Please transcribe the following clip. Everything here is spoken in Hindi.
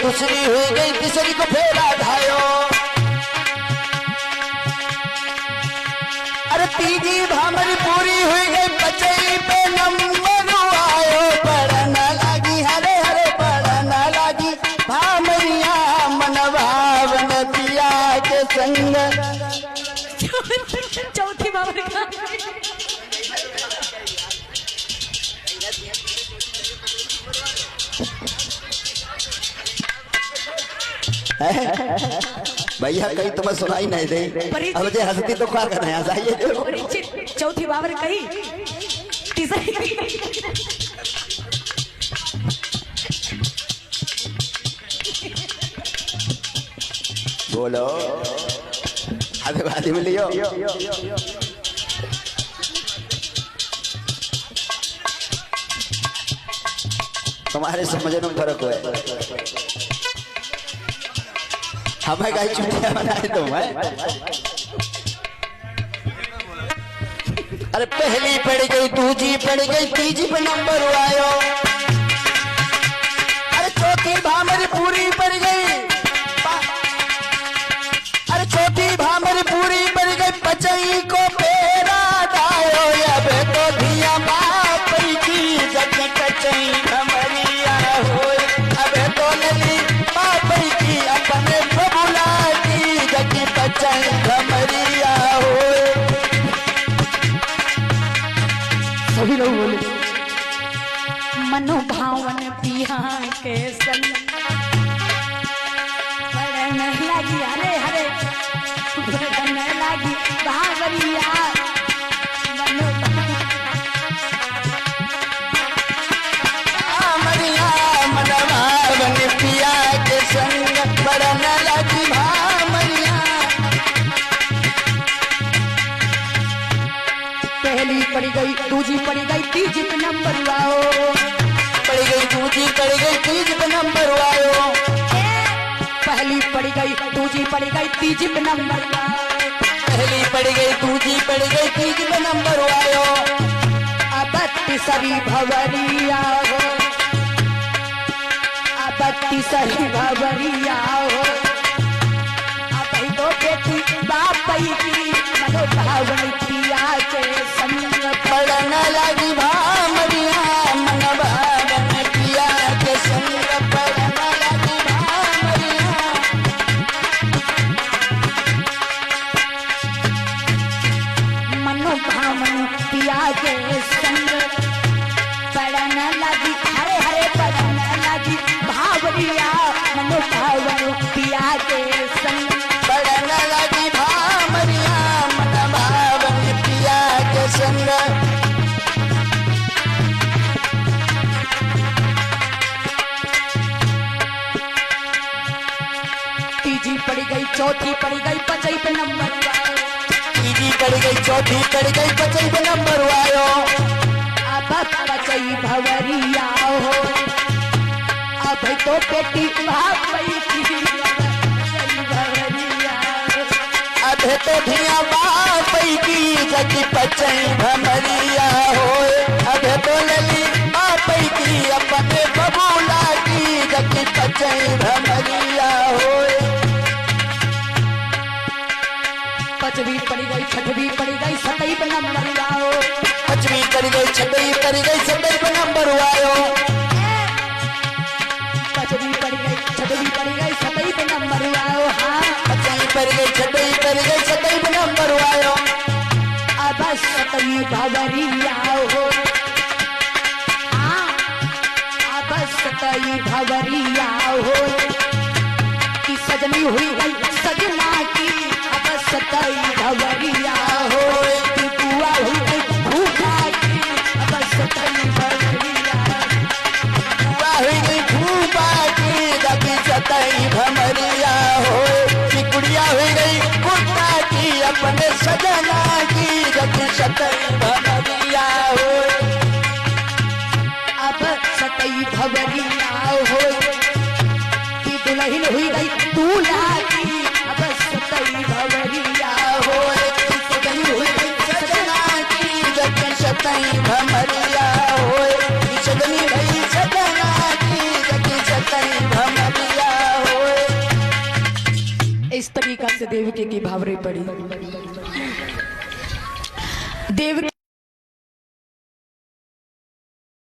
दूसरी हुई गई तीसरी को फेरा धायो। अरे तीजी भामरी पूरी हुई गई पचई पे नंबर आयो। पड़न लागी हरे हरे पड़न लागी भामरिया मनभावन पिया के संग। चौथी भामरी भैया कहीं तुम्हें सुनाई नहीं दे। अब जे हंसती तो क्या करना है, हंसाइए। चौथी बाबर कही तीसरी बोलो अभी बाजी में लियो। तुम्हारे समझने में फर्क हुआ। हमें कहीं छुट्टियां बनाए तुम है। अरे पहली पड़ गई दूसरी पड़ गई तीसरी पे नंबर आयो। अरे चौथी भामरी पूरी पड़ गई। अरे चौथी भामरी पूरी पड़ गई पचई को फेरा दायो। अब तो धिया बाप की जग कचई भमरिया हो। अब तो लली बाप की अपने बबुला की जग कचई भमरिया हो। सभी लोग बोले मनोभावन पिया के संग। पड़न लागी हरे हरे पड़न लागी भावरिया भामरिया मनभावन पिया के संग। पड़न लागी भामरिया। पहली पड़ी गई दूसरी पड़ी गई तीसरी पे नंबर आओ। पड़ी गई दूसरी पड़ी गई तीसरी पे नंबर आयो। पहली पड़ी गई दूसरी पड़ी गई तीसरी पे नंबर आओ। पहली पड़ी गई दूसरी पड़ी गई तीसरी पे नंबर आयो। अब तीसरी भवरिया हो। अब तीसरी भवरिया हो। अब तो बेटी बापई की मनोभावन पिया के संग। पड़न लागी भामरिया मनभावन पिया के संग। पड़न लागी भामरिया। मनोभावन पिया के संग। पड़न लगी हरे हरे पड़न लगी भावरिया मनोभावन पिया के संग। पड़न लागी भामरिया मनभावन पिया के संग। तीसरी पड़ी गई चौथी पड़ी गई पचई पे नंबर आयो। तीसरी पड़ी गई चौथी पड़ी गई पचई पे नंबर आयो। अब पचई भवरिया हो। अब तो बेटी भाई की पचई भवरिया। अब तो धिया बाप की जग पचई भमरिया हो। अब तो लली बाप की अपने बबूला की जग पचई भमरिया हो। पांचवी पड़ी गई छठवीं पड़ी गई सतई पे नंबर आओ। पांचवी पड़ी गई छठवीं पड़ी गई सतई पे नंबर आयो। पांचवी पड़ी गई छठवीं पड़ी गई सतई पे नंबर आओ। हाँ पांचवी पड़ी गई छठवीं पड़ी गई सतई पे नंबर आयो। अब सतई भवरिया हो। हाँ अब सतई भवरिया हो। की सजनी हुई गई सजना की। अब सतई भवरिया हो। की बुआ हुई गई भूखा की। अब सतई भवरिया। बुआ हुई गई भूपा की जग सतई भमरिया हो। की गुड़िया हुई गई कुत्ता की अपने सजना की जग सतई भमरिया हो। अब सतई भवरिया हो। की दुल्हन हुई गई दूल्हा की। अब सतई भवरिया हो। की सजनी हुई गई सजना की जग सतई भमरिया हो। सजनी भई सजना की जग सतई भमरिया से देवकी की भावरे पड़ी। देवकी